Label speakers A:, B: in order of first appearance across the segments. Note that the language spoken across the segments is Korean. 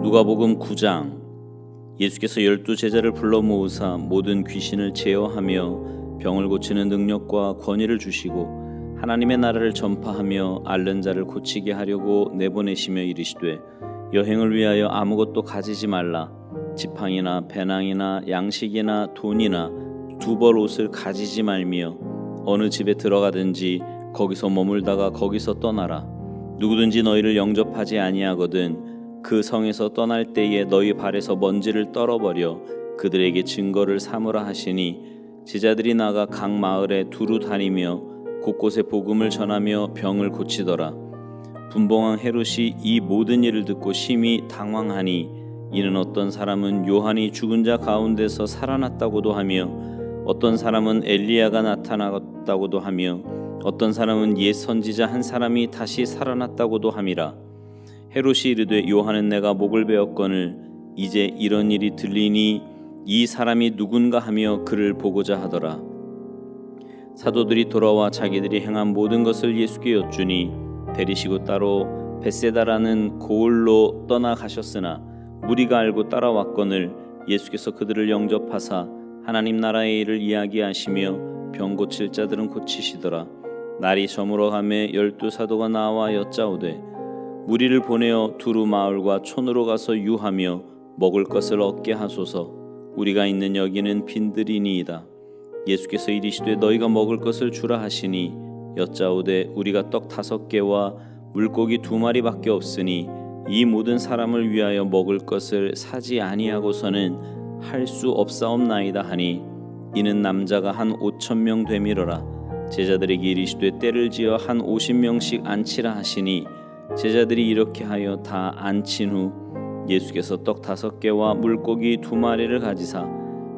A: 누가복음 9장. 예수께서 12제자를 불러 모으사 모든 귀신을 제어하며 병을 고치는 능력과 권위를 주시고 하나님의 나라를 전파하며 앓는 자를 고치게 하려고 내보내시며 이르시되 여행을 위하여 아무것도 가지지 말라. 지팡이나 배낭이나 양식이나 돈이나 두 벌 옷을 가지지 말며 어느 집에 들어가든지 거기서 머물다가 거기서 떠나라. 누구든지 너희를 영접하지 아니하거든 그 성에서 떠날 때에 너희 발에서 먼지를 떨어버려 그들에게 증거를 삼으라 하시니 제자들이 나가 각 마을에 두루 다니며 곳곳에 복음을 전하며 병을 고치더라. 분봉왕 헤롯이 이 모든 일을 듣고 심히 당황하니 이는 어떤 사람은 요한이 죽은 자 가운데서 살아났다고도 하며 어떤 사람은 엘리야가 나타났다고도 하며 어떤 사람은 옛 선지자 한 사람이 다시 살아났다고도 함이라. 헤롯이 이르되 요한은 내가 목을 베었거늘 이제 이런 일이 들리니 이 사람이 누군가 하며 그를 보고자 하더라. 사도들이 돌아와 자기들이 행한 모든 것을 예수께 여쭈니 데리시고 따로 벳세다라는 고을로 떠나가셨으나 무리가 알고 따라왔거늘 예수께서 그들을 영접하사 하나님 나라의 일을 이야기하시며 병 고칠 자들은 고치시더라. 날이 저물어가매 12사도가 나와 여짜오되 무리를 보내어 두루 마을과 촌으로 가서 유하며 먹을 것을 얻게 하소서. 우리가 있는 여기는 빈들이니이다. 예수께서 이르시되 너희가 먹을 것을 주라 하시니 여짜오되 우리가 떡 5개와 물고기 2마리밖에 없으니 이 모든 사람을 위하여 먹을 것을 사지 아니하고서는 할 수 없사옵나이다 하니 이는 남자가 한 5,000명 되밀어라. 제자들에게 이르시되 때를 지어 한 50명씩 앉히라 하시니 제자들이 이렇게 하여 다 앉힌 후 예수께서 떡 5개와 물고기 2마리를 가지사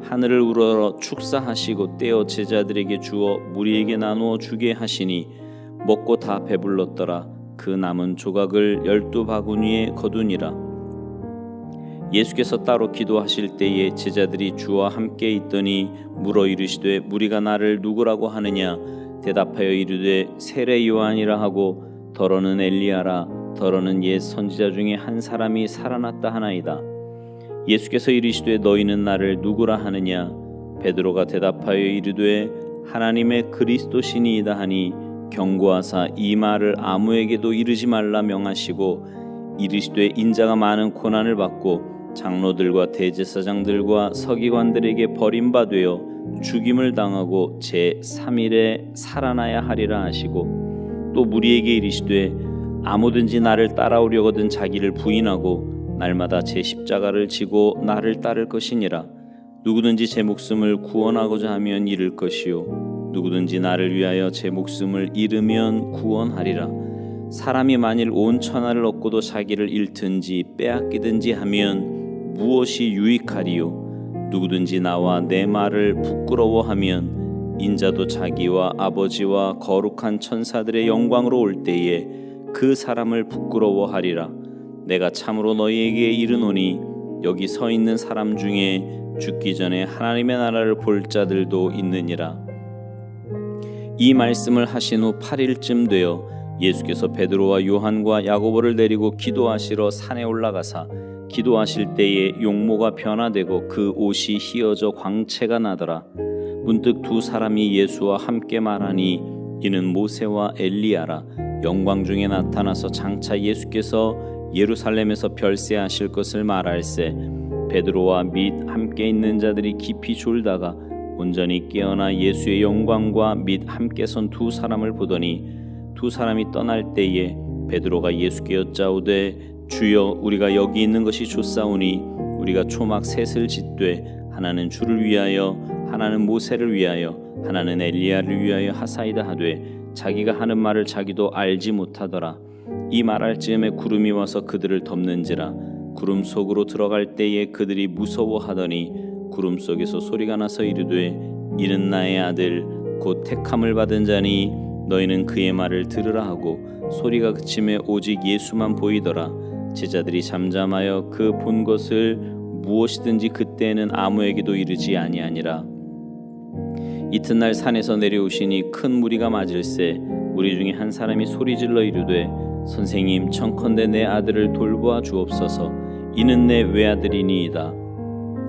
A: 하늘을 우러러 축사하시고 떼어 제자들에게 주어 무리에게 나누어 주게 하시니 먹고 다 배불렀더라. 그 남은 조각을 12바구니에 거두니라. 예수께서 따로 기도하실 때에 제자들이 주와 함께 있더니 물어 이르시되 무리가 나를 누구라고 하느냐? 대답하여 이르되 세례 요한이라 하고 더러는 엘리야라 더러는 옛 선지자 중에 한 사람이 살아났다 하나이다. 예수께서 이르시되 너희는 나를 누구라 하느냐? 베드로가 대답하여 이르되 하나님의 그리스도시니이다 하니 경고하사 이 말을 아무에게도 이르지 말라 명하시고 이르시되 인자가 많은 고난을 받고 장로들과 대제사장들과 서기관들에게 버림받되어 죽임을 당하고 제3일에 살아나야 하리라 하시고 또 무리에게 이르시되 아무든지 나를 따라오려거든 자기를 부인하고 날마다 제 십자가를 지고 나를 따를 것이니라. 누구든지 제 목숨을 구원하고자 하면 잃을 것이요 누구든지 나를 위하여 제 목숨을 잃으면 구원하리라. 사람이 만일 온 천하를 얻고도 자기를 잃든지 빼앗기든지 하면 무엇이 유익하리요? 누구든지 나와 내 말을 부끄러워하면 인자도 자기와 아버지와 거룩한 천사들의 영광으로 올 때에 그 사람을 부끄러워하리라. 내가 참으로 너희에게 이르노니 여기 서 있는 사람 중에 죽기 전에 하나님의 나라를 볼 자들도 있느니라. 이 말씀을 하신 후 8일쯤 되어 예수께서 베드로와 요한과 야고보를 데리고 기도하시러 산에 올라가사 기도하실 때에 용모가 변화되고 그 옷이 휘어져 광채가 나더라. 문득 두 사람이 예수와 함께 말하니 이는 모세와 엘리야라. 영광 중에 나타나서 장차 예수께서 예루살렘에서 별세하실 것을 말할세. 베드로와 및 함께 있는 자들이 깊이 졸다가 온전히 깨어나 예수의 영광과 및 함께 선 두 사람을 보더니 두 사람이 떠날 때에 베드로가 예수께 여짜오되 주여 우리가 여기 있는 것이 좋사오니 우리가 초막 셋을 짓되 하나는 주를 위하여 하나는 모세를 위하여 하나는 엘리야를 위하여 하사이다 하되 자기가 하는 말을 자기도 알지 못하더라. 이 말할 즈음에 구름이 와서 그들을 덮는지라. 구름 속으로 들어갈 때에 그들이 무서워하더니 구름 속에서 소리가 나서 이르되 이는 나의 아들 곧 택함을 받은 자니 너희는 그의 말을 들으라 하고 소리가 그침에 오직 예수만 보이더라. 제자들이 잠잠하여 그 본 것을 무엇이든지 그때는 아무에게도 이르지 아니하니라. 이튿날 산에서 내려오시니 큰 무리가 맞을세. 무리 중에 한 사람이 소리질러 이르되 선생님 청컨대 내 아들을 돌보아 주옵소서. 이는 내 외아들이니이다.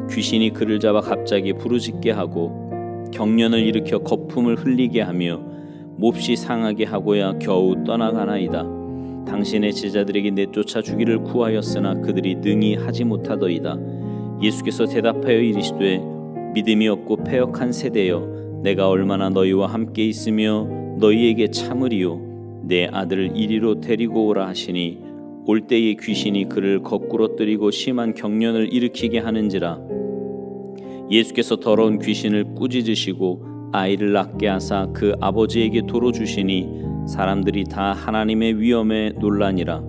A: 귀신이 그를 잡아 갑자기 부르짖게 하고 경련을 일으켜 거품을 흘리게 하며 몹시 상하게 하고야 겨우 떠나가나이다. 당신의 제자들에게 내쫓아 주기를 구하였으나 그들이 능히 하지 못하더이다. 예수께서 대답하여 이르시되 믿음이 없고 패역한 세대여, 내가 얼마나 너희와 함께 있으며 너희에게 참으리요. 내 아들을 이리로 데리고 오라 하시니 올 때에 귀신이 그를 거꾸로 뜨리고 심한 경련을 일으키게 하는지라. 예수께서 더러운 귀신을 꾸짖으시고 아이를 낳게 하사 그 아버지에게 도로 주시니 사람들이 다 하나님의 위엄에 놀라니라.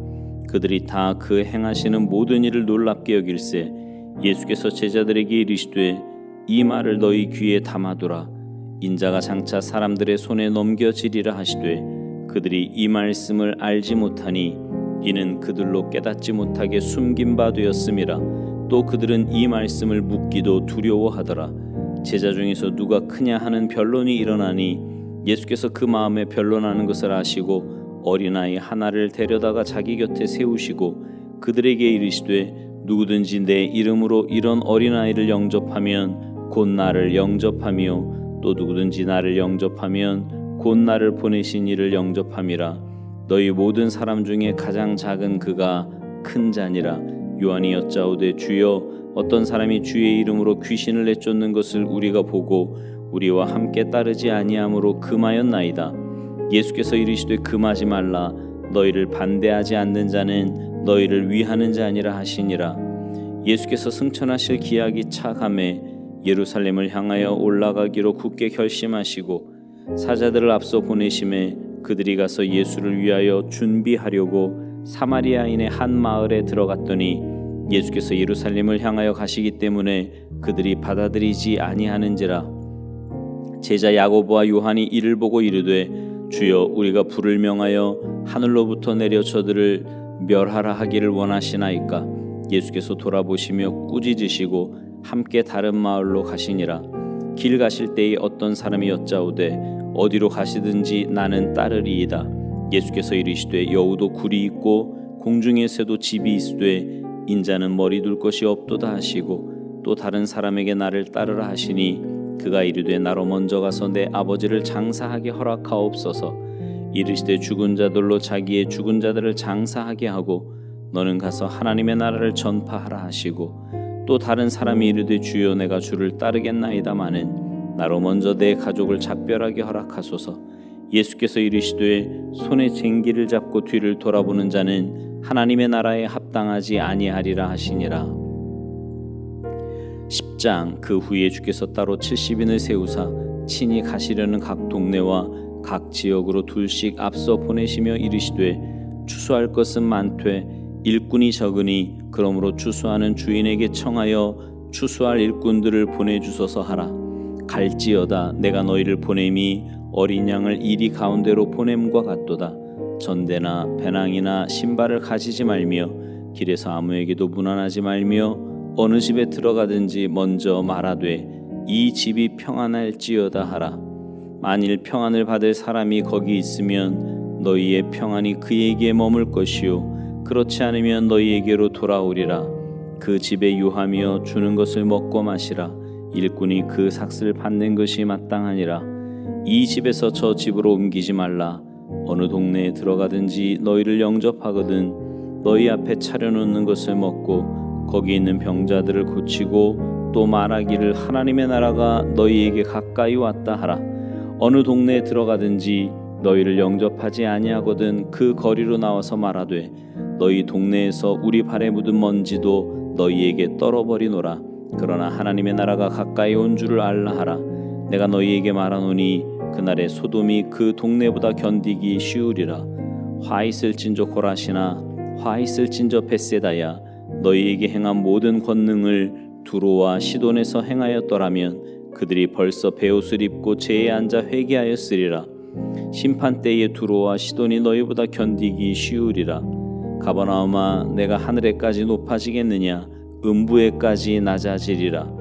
A: 그들이 다 그 행하시는 모든 일을 놀랍게 여길세 예수께서 제자들에게 이르시되 이 말을 너희 귀에 담아두라. 인자가 장차 사람들의 손에 넘겨지리라 하시되 그들이 이 말씀을 알지 못하니 이는 그들로 깨닫지 못하게 숨긴 바 되었음이라. 또 그들은 이 말씀을 묻기도 두려워하더라. 제자 중에서 누가 크냐 하는 변론이 일어나니 예수께서 그 마음에 변론하는 것을 아시고 어린아이 하나를 데려다가 자기 곁에 세우시고 그들에게 이르시되 누구든지 내 이름으로 이런 어린아이를 영접하면 곧 나를 영접하며 또 누구든지 나를 영접하면 곧 나를 보내신 이를 영접함이라. 너희 모든 사람 중에 가장 작은 그가 큰 자니라. 요한이 여짜오되 주여, 어떤 사람이 주의 이름으로 귀신을 내쫓는 것을 우리가 보고 우리와 함께 따르지 아니함으로 금하였나이다. 예수께서 이르시되 금하지 말라. 너희를 반대하지 않는 자는 너희를 위하는 자니라 하시니라. 예수께서 승천하실 기약이 차감해 예루살렘을 향하여 올라가기로 굳게 결심하시고 사자들을 앞서 보내심에 그들이 가서 예수를 위하여 준비하려고 사마리아인의 한 마을에 들어갔더니 예수께서 예루살렘을 향하여 가시기 때문에 그들이 받아들이지 아니하는지라. 제자 야고보와 요한이 이를 보고 이르되 주여, 우리가 불을 명하여 하늘로부터 내려 저들을 멸하라 하기를 원하시나이까? 예수께서 돌아보시며 꾸짖으시고 함께 다른 마을로 가시니라. 길 가실 때에 어떤 사람이 여짜오되 어디로 가시든지 나는 따르리이다. 예수께서 이르시되 여우도 굴이 있고 공중의 새도 집이 있으되 인자는 머리 둘 것이 없도다 하시고 또 다른 사람에게 나를 따르라 하시니 그가 이르되 나로 먼저 가서 내 아버지를 장사하게 허락하옵소서. 이르시되 죽은 자들로 자기의 죽은 자들을 장사하게 하고 너는 가서 하나님의 나라를 전파하라 하시고 또 다른 사람이 이르되 주여, 내가 주를 따르겠나이다마는 나로 먼저 내 가족을 작별하게 허락하소서. 예수께서 이르시되 손에 쟁기를 잡고 뒤를 돌아보는 자는 하나님의 나라에 합당하지 아니하리라 하시니라. 10장. 그 후에 주께서 따로 70인을 세우사 친히 가시려는 각 동네와 각 지역으로 둘씩 앞서 보내시며 이르시되 추수할 것은 많되 일꾼이 적으니 그러므로 추수하는 주인에게 청하여 추수할 일꾼들을 보내주소서 하라. 갈지어다 내가 너희를 보냄이 어린 양을 이리 가운데로 보냄과 같도다. 전대나 배낭이나 신발을 가지지 말며 길에서 아무에게도 문안하지 말며 어느 집에 들어가든지 먼저 말하되 이 집이 평안할지어다 하라. 만일 평안을 받을 사람이 거기 있으면 너희의 평안이 그에게 머물 것이요 그렇지 않으면 너희에게로 돌아오리라. 그 집에 유하며 주는 것을 먹고 마시라. 일꾼이 그 삭슬 받는 것이 마땅하니라. 이 집에서 저 집으로 옮기지 말라. 어느 동네에 들어가든지 너희를 영접하거든 너희 앞에 차려놓는 것을 먹고 거기 있는 병자들을 고치고 또 말하기를 하나님의 나라가 너희에게 가까이 왔다 하라. 어느 동네에 들어가든지 너희를 영접하지 아니하거든 그 거리로 나와서 말하되 너희 동네에서 우리 발에 묻은 먼지도 너희에게 떨어버리노라. 그러나 하나님의 나라가 가까이 온 줄을 알라 하라. 내가 너희에게 말하노니 그날에 소돔이 그 동네보다 견디기 쉬우리라. 화 있을진저 고라시나 화 있을진저 벳세다야, 너희에게 행한 모든 권능을 두로와 시돈에서 행하였더라면 그들이 벌써 베옷을 입고 제에 앉아 회개하였으리라. 심판 때에 두로와 시돈이 너희보다 견디기 쉬우리라. 가버나움아, 내가 하늘에까지 높아지겠느냐? 음부에까지 낮아지리라.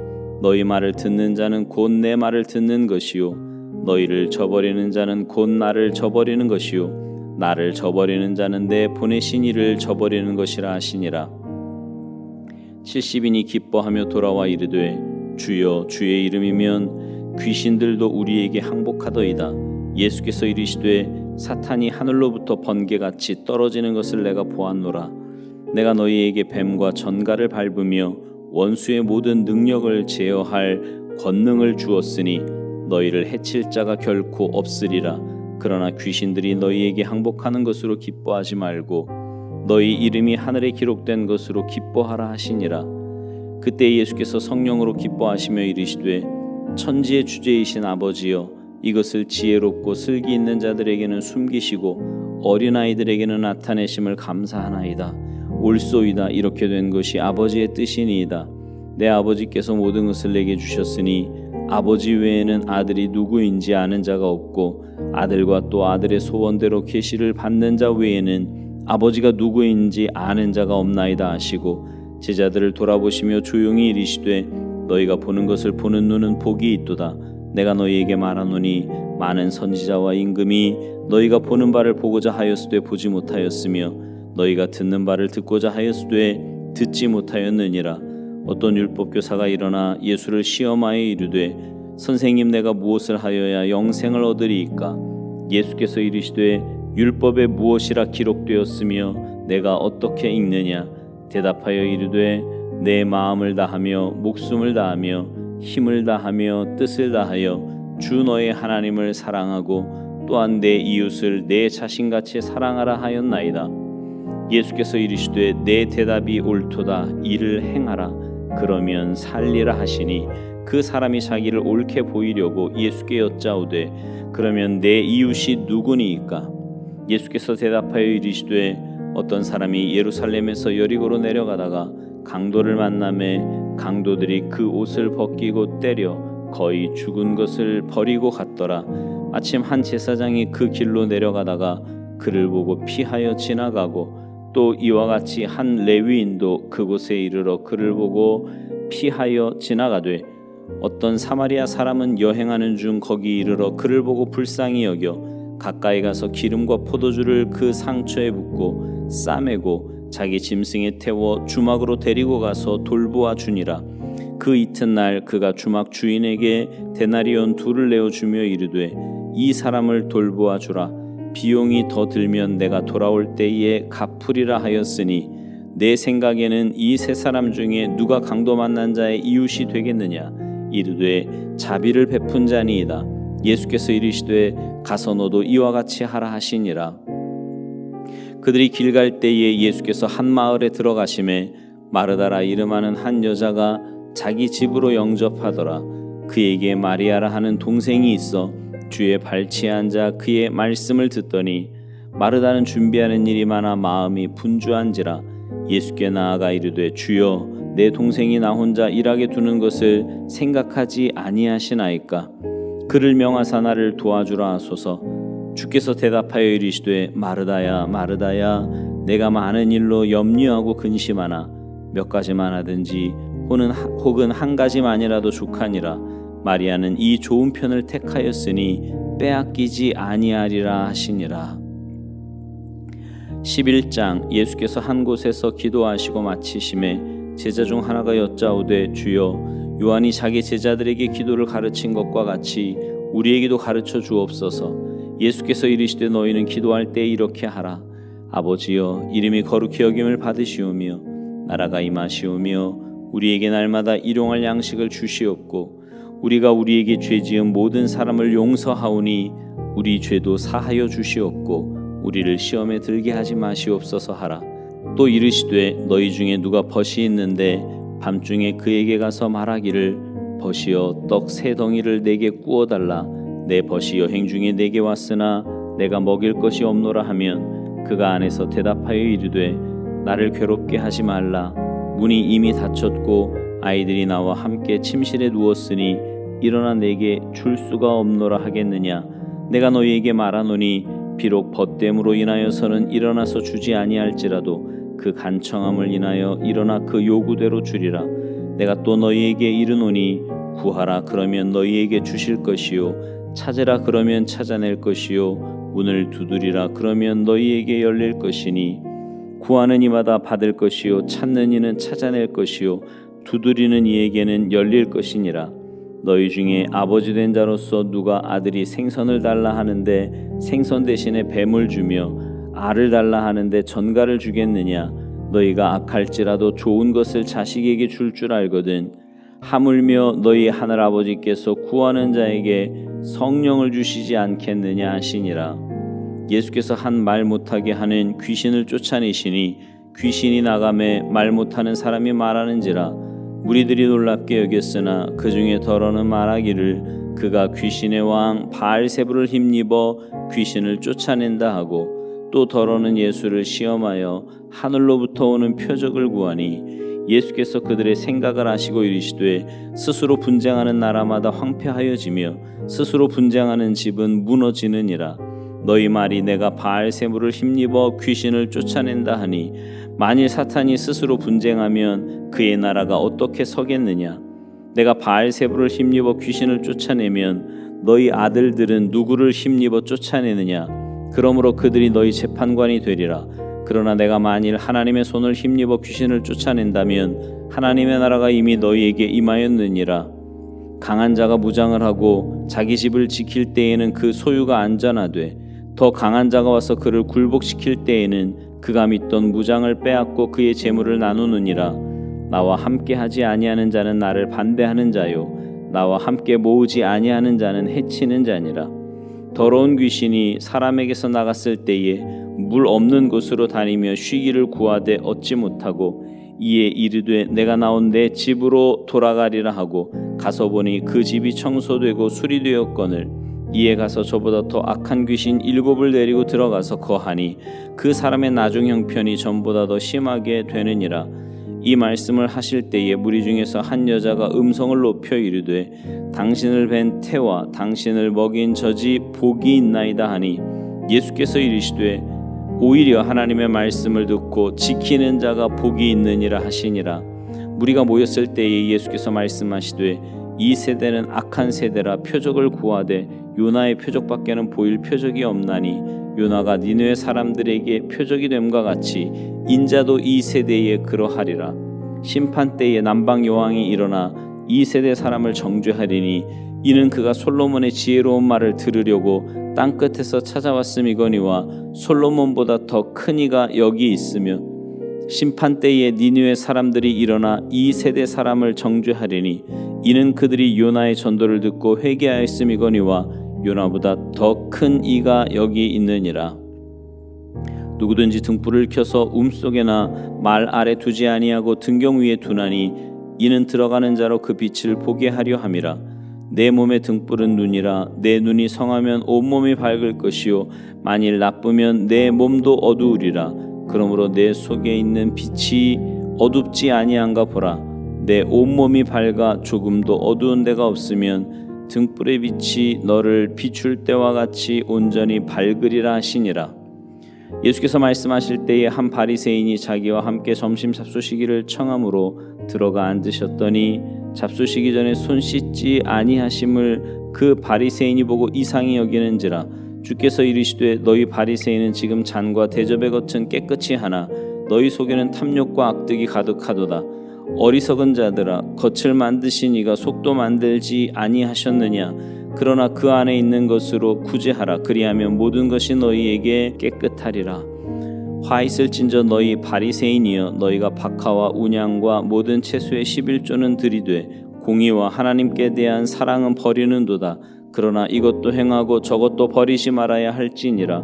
A: 너희 말을 듣는 자는 곧 내 말을 듣는 것이요 너희를 저버리는 자는 곧 나를 저버리는 것이요 나를 저버리는 자는 내 보내신 이를 저버리는 것이라 하시니라. 70인이 기뻐하며 돌아와 이르되 주여 주의 이름이면 귀신들도 우리에게 항복하더이다. 예수께서 이르시되 사탄이 하늘로부터 번개같이 떨어지는 것을 내가 보았노라. 내가 너희에게 뱀과 전갈을 밟으며 원수의 모든 능력을 제어할 권능을 주었으니 너희를 해칠 자가 결코 없으리라. 그러나 귀신들이 너희에게 항복하는 것으로 기뻐하지 말고 너희 이름이 하늘에 기록된 것으로 기뻐하라 하시니라. 그때 예수께서 성령으로 기뻐하시며 이르시되 천지의 주제이신 아버지여 이것을 지혜롭고 슬기 있는 자들에게는 숨기시고 어린아이들에게는 나타내심을 감사하나이다. 옳소이다. 이렇게 된 것이 아버지의 뜻이니이다. 내 아버지께서 모든 것을 내게 주셨으니 아버지 외에는 아들이 누구인지 아는 자가 없고 아들과 또 아들의 소원대로 계시를 받는 자 외에는 아버지가 누구인지 아는 자가 없나이다 하시고 제자들을 돌아보시며 조용히 이르시되 너희가 보는 것을 보는 눈은 복이 있도다. 내가 너희에게 말하노니 많은 선지자와 임금이 너희가 보는 바를 보고자 하였으되 보지 못하였으며 너희가 듣는 바를 듣고자 하였으되 듣지 못하였느니라. 어떤 율법교사가 일어나 예수를 시험하여 이르되 선생님 내가 무엇을 하여야 영생을 얻으리이까? 예수께서 이르시되 율법에 무엇이라 기록되었으며 내가 어떻게 읽느냐? 대답하여 이르되 내 마음을 다하며 목숨을 다하며 힘을 다하며 뜻을 다하여 주 너의 하나님을 사랑하고 또한 내 이웃을 내 자신같이 사랑하라 하였나이다. 예수께서 이르시되 내 대답이 옳도다. 이를 행하라. 그러면 살리라 하시니 그 사람이 자기를 옳게 보이려고 예수께 여짜오되 그러면 내 이웃이 누구니이까? 예수께서 대답하여 이르시되 어떤 사람이 예루살렘에서 여리고로 내려가다가 강도를 만나매 강도들이 그 옷을 벗기고 때려 거의 죽은 것을 버리고 갔더라. 마침 한 제사장이 그 길로 내려가다가 그를 보고 피하여 지나가고 또 이와 같이 한 레위인도 그곳에 이르러 그를 보고 피하여 지나가되 어떤 사마리아 사람은 여행하는 중 거기 이르러 그를 보고 불쌍히 여겨 가까이 가서 기름과 포도주를 그 상처에 붓고 싸매고 자기 짐승에 태워 주막으로 데리고 가서 돌보아 주니라. 그 이튿날 그가 주막 주인에게 데나리온 2를 내어 주며 이르되 이 사람을 돌보아 주라. 비용이 더 들면 내가 돌아올 때에 갚으리라 하였으니 내 생각에는 이 세 사람 중에 누가 강도 만난 자의 이웃이 되겠느냐? 이르되 자비를 베푼 자니이다. 예수께서 이르시되 가서 너도 이와 같이 하라 하시니라. 그들이 길 갈 때에 예수께서 한 마을에 들어가심에 마르다라 이름하는 한 여자가 자기 집으로 영접하더라. 그에게 마리아라 하는 동생이 있어 주의 발치에 앉아 그의 말씀을 듣더니 마르다는 준비하는 일이 많아 마음이 분주한지라. 예수께 나아가 이르되 주여 내 동생이 나 혼자 일하게 두는 것을 생각하지 아니하시나이까? 그를 명하사 나를 도와주라 하소서. 주께서 대답하여 이르시되 마르다야 마르다야 내가 많은 일로 염려하고 근심하나 몇 가지만 하든지 혹은 한 가지만이라도 족하니라. 마리아는 이 좋은 편을 택하였으니 빼앗기지 아니하리라 하시니라. 11장. 예수께서 한 곳에서 기도하시고 마치심에 제자 중 하나가 여짜오되 주여 요한이 자기 제자들에게 기도를 가르친 것과 같이 우리에게도 가르쳐 주옵소서. 예수께서 이르시되 너희는 기도할 때 이렇게 하라. 아버지여 이름이 거룩히 여김을 받으시오며 나라가 임하시오며 우리에게 날마다 일용할 양식을 주시옵고 우리가 우리에게 죄지은 모든 사람을 용서하오니 우리 죄도 사하여 주시옵고 우리를 시험에 들게 하지 마시옵소서 하라. 또 이르시되 너희 중에 누가 벗이 있는데 밤중에 그에게 가서 말하기를 벗이여 떡 3덩이를 내게 구워달라. 내 벗이 여행 중에 내게 왔으나 내가 먹일 것이 없노라 하면 그가 안에서 대답하여 이르되 나를 괴롭게 하지 말라. 문이 이미 닫혔고 아이들이 나와 함께 침실에 누웠으니 일어나 내게 줄 수가 없노라 하겠느냐? 내가 너희에게 말하노니 비록 벗됨으로 인하여서는 일어나서 주지 아니할지라도 그 간청함을 인하여 일어나 그 요구대로 주리라. 내가 또 너희에게 이르노니 구하라 그러면 너희에게 주실 것이요 찾으라 그러면 찾아낼 것이요 문을 두드리라 그러면 너희에게 열릴 것이니 구하는 이마다 받을 것이요 찾는 이는 찾아낼 것이요 두드리는 이에게는 열릴 것이니라. 너희 중에 아버지 된 자로서 누가 아들이 생선을 달라 하는데 생선 대신에 뱀을 주며 알을 달라 하는데 전갈을 주겠느냐? 너희가 악할지라도 좋은 것을 자식에게 줄 줄 알거든. 하물며 너희 하늘 아버지께서 구하는 자에게 성령을 주시지 않겠느냐 하시니라. 예수께서 한 말 못하게 하는 귀신을 쫓아내시니 귀신이 나가매 말 못하는 사람이 말하는지라. 무리들이 놀랍게 여겼으나 그 중에 더러는 말하기를 그가 귀신의 왕 바알세불을 힘입어 귀신을 쫓아낸다 하고, 또 더러는 예수를 시험하여 하늘로부터 오는 표적을 구하니 예수께서 그들의 생각을 아시고 이르시되 스스로 분쟁하는 나라마다 황폐하여지며 스스로 분쟁하는 집은 무너지느니라. 너희 말이 내가 바알세불을 힘입어 귀신을 쫓아낸다 하니 만일 사탄이 스스로 분쟁하면 그의 나라가 어떻게 서겠느냐? 내가 바알세불을 힘입어 귀신을 쫓아내면 너희 아들들은 누구를 힘입어 쫓아내느냐? 그러므로 그들이 너희 재판관이 되리라. 그러나 내가 만일 하나님의 손을 힘입어 귀신을 쫓아낸다면 하나님의 나라가 이미 너희에게 임하였느니라. 강한 자가 무장을 하고 자기 집을 지킬 때에는 그 소유가 안전하되 더 강한 자가 와서 그를 굴복시킬 때에는 그가 믿던 무장을 빼앗고 그의 재물을 나누느니라. 나와 함께 하지 아니하는 자는 나를 반대하는 자요 나와 함께 모으지 아니하는 자는 해치는 자니라. 더러운 귀신이 사람에게서 나갔을 때에 물 없는 곳으로 다니며 쉬기를 구하되 얻지 못하고 이에 이르되 내가 나온 내 집으로 돌아가리라 하고 가서 보니 그 집이 청소되고 수리되었거늘 이에 가서 저보다 더 악한 귀신 7을 데리고 들어가서 거하니 그 사람의 나중 형편이 전보다 더 심하게 되느니라. 이 말씀을 하실 때에 무리 중에서 한 여자가 음성을 높여 이르되 당신을 뵌 태와 당신을 먹인 젖이 복이 있나이다 하니 예수께서 이르시되 오히려 하나님의 말씀을 듣고 지키는 자가 복이 있느니라 하시니라. 무리가 모였을 때에 예수께서 말씀하시되 이 세대는 악한 세대라 표적을 구하되 요나의 표적밖에는 보일 표적이 없나니 요나가 니느웨 사람들에게 표적이 됨과 같이 인자도 이 세대에 그러하리라. 심판 때에 남방 여왕이 일어나 이 세대 사람을 정죄하리니 이는 그가 솔로몬의 지혜로운 말을 들으려고 땅 끝에서 찾아왔음이거니와 솔로몬보다 더 큰 이가 여기 있으며 심판 때에 니느웨 사람들이 일어나 이 세대 사람을 정죄하리니 이는 그들이 요나의 전도를 듣고 회개하였음이거니와 요나보다 더 큰 이가 여기 있느니라. 누구든지 등불을 켜서 움속에나 말 아래 두지 아니하고 등경 위에 두나니 이는 들어가는 자로 그 빛을 보게 하려 함이라. 내 몸의 등불은 눈이라. 내 눈이 성하면 온몸이 밝을 것이요 만일 나쁘면 내 몸도 어두우리라. 그러므로 내 속에 있는 빛이 어둡지 아니한가 보라. 내 온몸이 밝아 조금도 어두운 데가 없으면 등불의 빛이 너를 비출 때와 같이 온전히 밝으리라 하시니라. 예수께서 말씀하실 때에 한 바리새인이 자기와 함께 점심 잡수시기를 청함으로 들어가 앉으셨더니 잡수시기 전에 손 씻지 아니하심을 그 바리새인이 보고 이상히 여기는지라. 주께서 이르시되 너희 바리새인은 지금 잔과 대접의 겉은 깨끗이 하나 너희 속에는 탐욕과 악득이 가득하도다. 어리석은 자들아, 겉을 만드신 이가 속도 만들지 아니하셨느냐? 그러나 그 안에 있는 것으로 구제하라. 그리하면 모든 것이 너희에게 깨끗하리라. 화 있을진저 너희 바리새인이여, 너희가 박하와 운양과 모든 채소의 11조는 들이되 공의와 하나님께 대한 사랑은 버리는도다. 그러나 이것도 행하고 저것도 버리지 말아야 할지니라.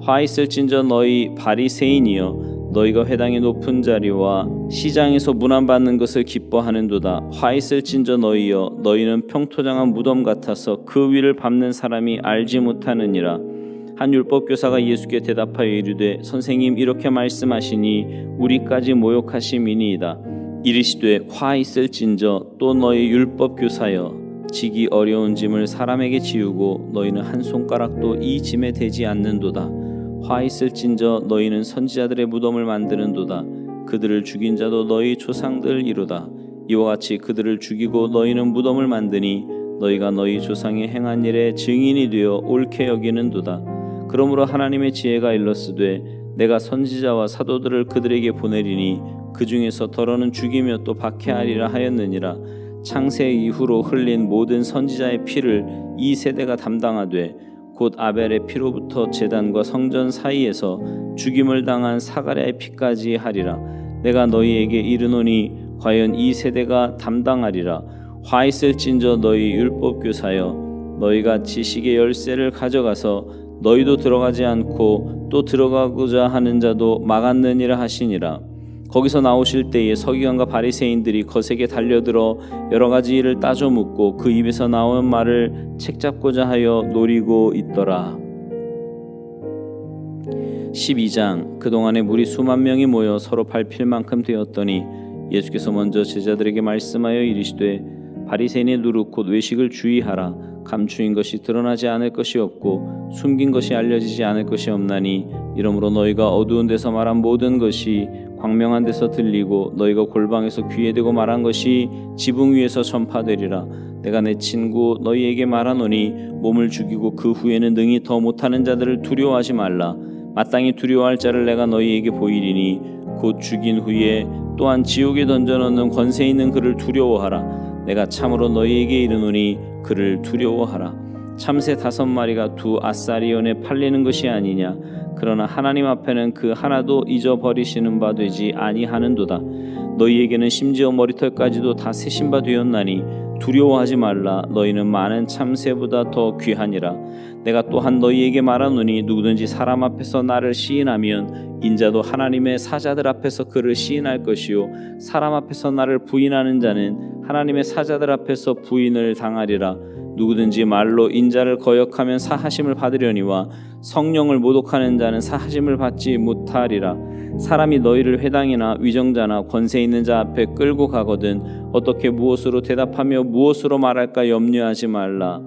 A: 화 있을진저 너희 바리새인이여, 너희가 회당의 높은 자리와 시장에서 문안받는 것을 기뻐하는도다. 화 있을진저 너희여, 너희는 평토장한 무덤 같아서 그 위를 밟는 사람이 알지 못하느니라. 한 율법교사가 예수께 대답하여 이르되 선생님, 이렇게 말씀하시니 우리까지 모욕하심이니이다. 이르시되 화 있을진저 또 너희 율법교사여, 지기 어려운 짐을 사람에게 지우고 너희는 한 손가락도 이 짐에 대지 않는도다. 화 있을진저 너희는 선지자들의 무덤을 만드는도다. 그들을 죽인 자도 너희 조상들이로다. 이와 같이 그들을 죽이고 너희는 무덤을 만드니 너희가 너희 조상의 행한 일에 증인이 되어 옳게 여기는도다. 그러므로 하나님의 지혜가 일렀으되 내가 선지자와 사도들을 그들에게 보내리니 그 중에서 더러는 죽이며 또 박해하리라 하였느니라. 창세 이후로 흘린 모든 선지자의 피를 이 세대가 담당하되 곧 아벨의 피로부터 제단과 성전 사이에서 죽임을 당한 사가랴의 피까지 하리라. 내가 너희에게 이르노니 과연 이 세대가 담당하리라. 화 있을진저 너희 율법교사여, 너희가 지식의 열쇠를 가져가서 너희도 들어가지 않고 또 들어가고자 하는 자도 막았느니라 하시니라. 거기서 나오실 때에 서기관과 바리새인들이 거세게 달려들어 여러 가지 일을 따져 묻고 그 입에서 나온 말을 책잡고자 하여 노리고 있더라. 12장. 그동안에 무리 수만 명이 모여 서로 밟힐 만큼 되었더니 예수께서 먼저 제자들에게 말씀하여 이르시되 바리새인의 누룩 곧 외식을 주의하라. 감추인 것이 드러나지 않을 것이 없고 숨긴 것이 알려지지 않을 것이 없나니 이러므로 너희가 어두운 데서 말한 모든 것이 광명한 데서 들리고 너희가 골방에서 귀에 대고 말한 것이 지붕 위에서 전파되리라. 내가 내 친구 너희에게 말하노니 몸을 죽이고 그 후에는 능히 더 못하는 자들을 두려워하지 말라. 마땅히 두려워할 자를 내가 너희에게 보이리니 곧 죽인 후에 또한 지옥에 던져넣는 권세 있는 그를 두려워하라. 내가 참으로 너희에게 이르노니 그를 두려워하라. 참새 5마리가 2 아사리온에 팔리는 것이 아니냐. 그러나 하나님 앞에는 그 하나도 잊어버리시는 바 되지 아니하는도다. 너희에게는 심지어 머리털까지도 다 세신 바 되었나니 두려워하지 말라. 너희는 많은 참새보다 더 귀하니라. 내가 또한 너희에게 말하노니 누구든지 사람 앞에서 나를 시인하면 인자도 하나님의 사자들 앞에서 그를 시인할 것이요 사람 앞에서 나를 부인하는 자는 하나님의 사자들 앞에서 부인을 당하리라. 누구든지 말로 인자를 거역하면 사하심을 받으려니와 성령을 모독하는 자는 사하심을 받지 못하리라. 사람이 너희를 회당이나 위정자나 권세 있는 자 앞에 끌고 가거든 어떻게 무엇으로 대답하며 무엇으로 말할까 염려하지 말라.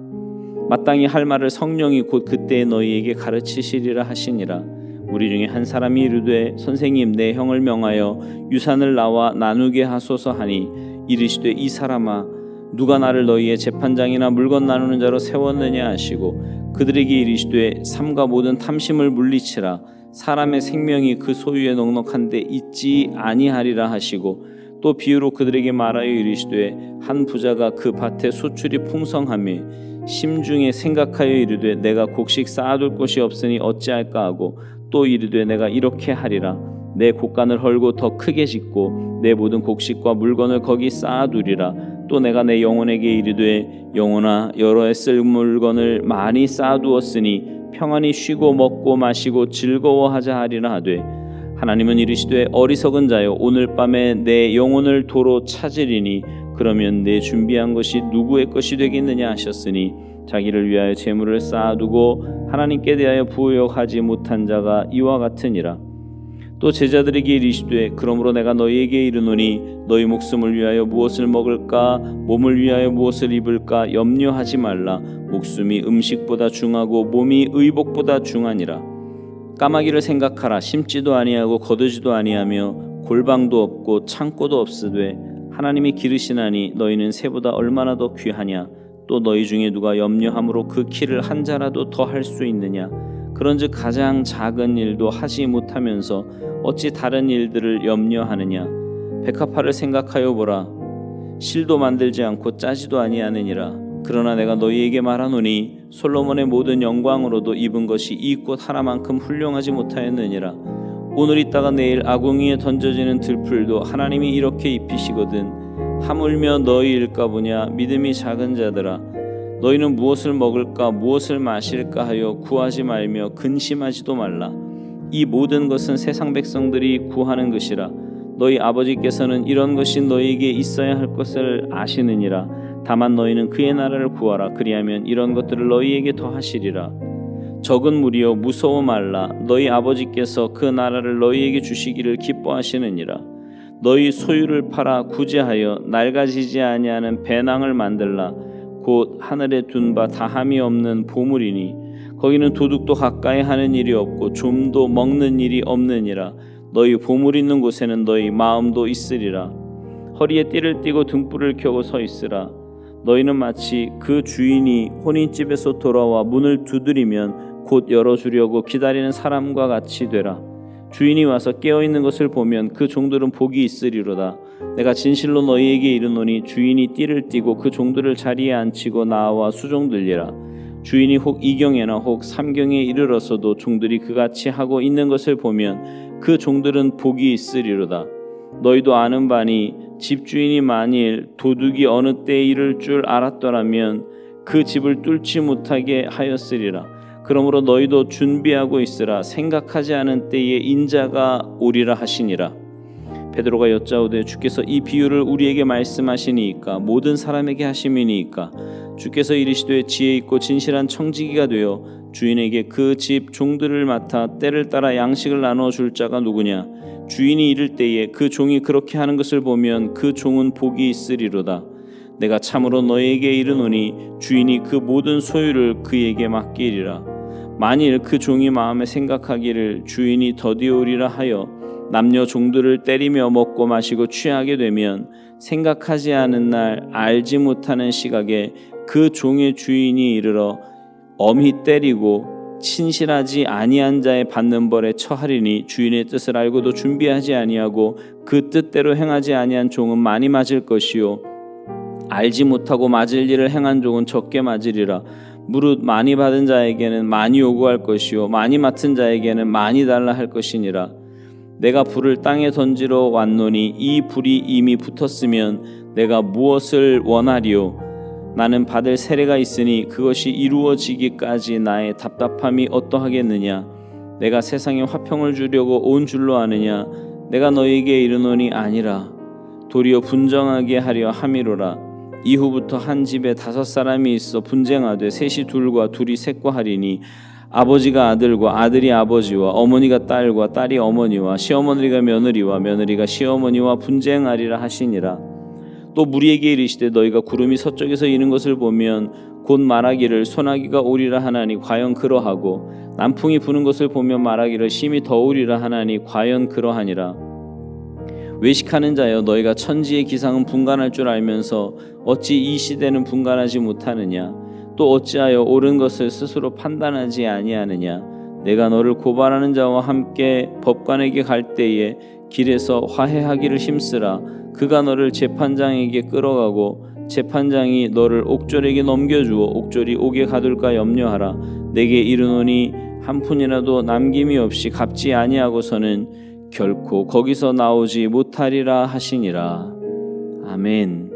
A: 마땅히 할 말을 성령이 곧 그때에 너희에게 가르치시리라 하시니라. 우리 중에 한 사람이 이르되 선생님 내 형을 명하여 유산을 나와 나누게 하소서 하니 이르시되 이 사람아 누가 나를 너희의 재판장이나 물건 나누는 자로 세웠느냐 하시고 그들에게 이르시되 삶과 모든 탐심을 물리치라. 사람의 생명이 그 소유에 넉넉한데 있지 아니하리라 하시고 또 비유로 그들에게 말하여 이르시되 한 부자가 그 밭에 소출이 풍성하며 심중에 생각하여 이르되 내가 곡식 쌓아둘 곳이 없으니 어찌할까 하고 또 이르되 내가 이렇게 하리라. 내 곡간을 헐고 더 크게 짓고 내 모든 곡식과 물건을 거기 쌓아두리라. 또 내가 내 영혼에게 이르되 영혼아 여러 해 쓸 물건을 많이 쌓아두었으니 평안히 쉬고 먹고 마시고 즐거워하자 하리라 하되 하나님은 이르시되 어리석은 자여 오늘 밤에 내 영혼을 도로 찾으리니 그러면 내 준비한 것이 누구의 것이 되겠느냐 하셨으니 자기를 위하여 재물을 쌓아두고 하나님께 대하여 부욕하지 못한 자가 이와 같으니라. 또 제자들에게 이르시되 그러므로 내가 너희에게 이르노니 너희 목숨을 위하여 무엇을 먹을까 몸을 위하여 무엇을 입을까 염려하지 말라. 목숨이 음식보다 중하고 몸이 의복보다 중하니라. 까마귀를 생각하라. 심지도 아니하고 거두지도 아니하며 골방도 없고 창고도 없으되 하나님이 기르시나니 너희는 새보다 얼마나 더 귀하냐. 또 너희 중에 누가 염려함으로 그 키를 한 자라도 더 할 수 있느냐. 그런즉 가장 작은 일도 하지 못하면서 어찌 다른 일들을 염려하느냐. 백합화를 생각하여 보라. 실도 만들지 않고 짜지도 아니하느니라. 그러나 내가 너희에게 말하노니 솔로몬의 모든 영광으로도 입은 것이 이 꽃 하나만큼 훌륭하지 못하였느니라. 오늘 있다가 내일 아궁이에 던져지는 들풀도 하나님이 이렇게 입히시거든 하물며 너희일까 보냐. 믿음이 작은 자들아 너희는 무엇을 먹을까 무엇을 마실까 하여 구하지 말며 근심하지도 말라. 이 모든 것은 세상 백성들이 구하는 것이라. 너희 아버지께서는 이런 것이 너희에게 있어야 할 것을 아시느니라. 다만 너희는 그의 나라를 구하라. 그리하면 이런 것들을 너희에게 더하시리라. 적은 무리여 무서워 말라. 너희 아버지께서 그 나라를 너희에게 주시기를 기뻐하시느니라. 너희 소유를 팔아 구제하여 낡아지지 아니하는 배낭을 만들라. 곧 하늘에 둔 바 다함이 없는 보물이니 거기는 도둑도 가까이 하는 일이 없고 좀도 먹는 일이 없느니라. 너희 보물 있는 곳에는 너희 마음도 있으리라. 허리에 띠를 띠고 등불을 켜고 서 있으라. 너희는 마치 그 주인이 혼인집에서 돌아와 문을 두드리면 곧 열어주려고 기다리는 사람과 같이 되라. 주인이 와서 깨어 있는 것을 보면 그 종들은 복이 있으리로다. 내가 진실로 너희에게 이르노니 주인이 띠를 띠고 그 종들을 자리에 앉히고 나와 수종들리라. 주인이 혹 2경에나 혹 3경에 이르러서도 종들이 그같이 하고 있는 것을 보면 그 종들은 복이 있으리로다. 너희도 아는 바니 집주인이 만일 도둑이 어느 때에 이를 줄 알았더라면 그 집을 뚫지 못하게 하였으리라. 그러므로 너희도 준비하고 있으라. 생각하지 않은 때에 인자가 오리라 하시니라. 베드로가 여짜오되 주께서 이 비유를 우리에게 말씀하시니이까 모든 사람에게 하심이니이까. 주께서 이르시되 지혜 있고 진실한 청지기가 되어 주인에게 그 집 종들을 맡아 때를 따라 양식을 나누어 줄 자가 누구냐. 주인이 이를 때에 그 종이 그렇게 하는 것을 보면 그 종은 복이 있으리로다. 내가 참으로 너희에게 이르노니 주인이 그 모든 소유를 그에게 맡기리라. 만일 그 종이 마음에 생각하기를 주인이 더디오리라 하여 남녀 종들을 때리며 먹고 마시고 취하게 되면 생각하지 않은 날 알지 못하는 시각에 그 종의 주인이 이르러 엄히 때리고 친실하지 아니한 자의 받는 벌에 처하리니 주인의 뜻을 알고도 준비하지 아니하고 그 뜻대로 행하지 아니한 종은 많이 맞을 것이요 알지 못하고 맞을 일을 행한 종은 적게 맞으리라. 무릇 많이 받은 자에게는 많이 요구할 것이요 많이 맡은 자에게는 많이 달라 할 것이니라. 내가 불을 땅에 던지러 왔노니 이 불이 이미 붙었으면 내가 무엇을 원하리요? 나는 받을 세례가 있으니 그것이 이루어지기까지 나의 답답함이 어떠하겠느냐? 내가 세상에 화평을 주려고 온 줄로 아느냐? 내가 너희에게 이르노니 아니라 도리어 분정하게 하려 함이로라. 이후부터 한 집에 5사람이 있어 분쟁하되 셋이 둘과 둘이 셋과 하리니 아버지가 아들과 아들이 아버지와 어머니가 딸과 딸이 어머니와 시어머니가 며느리와 며느리가 시어머니와 분쟁하리라 하시니라. 또 무리에게 이르시되 너희가 구름이 서쪽에서 이는 것을 보면 곧 말하기를 소나기가 오리라 하나니 과연 그러하고 남풍이 부는 것을 보면 말하기를 심히 더우리라 하나니 과연 그러하니라. 외식하는 자여 너희가 천지의 기상은 분간할 줄 알면서 어찌 이 시대는 분간하지 못하느냐? 또 어찌하여 옳은 것을 스스로 판단하지 아니하느냐? 내가 너를 고발하는 자와 함께 법관에게 갈 때에 길에서 화해하기를 힘쓰라. 그가 너를 재판장에게 끌어가고 재판장이 너를 옥졸에게 넘겨주어 옥졸이 옥에 가둘까 염려하라. 내게 이르노니 한 푼이라도 남김이 없이 갚지 아니하고서는 결코 거기서 나오지 못하리라 하시니라. 아멘.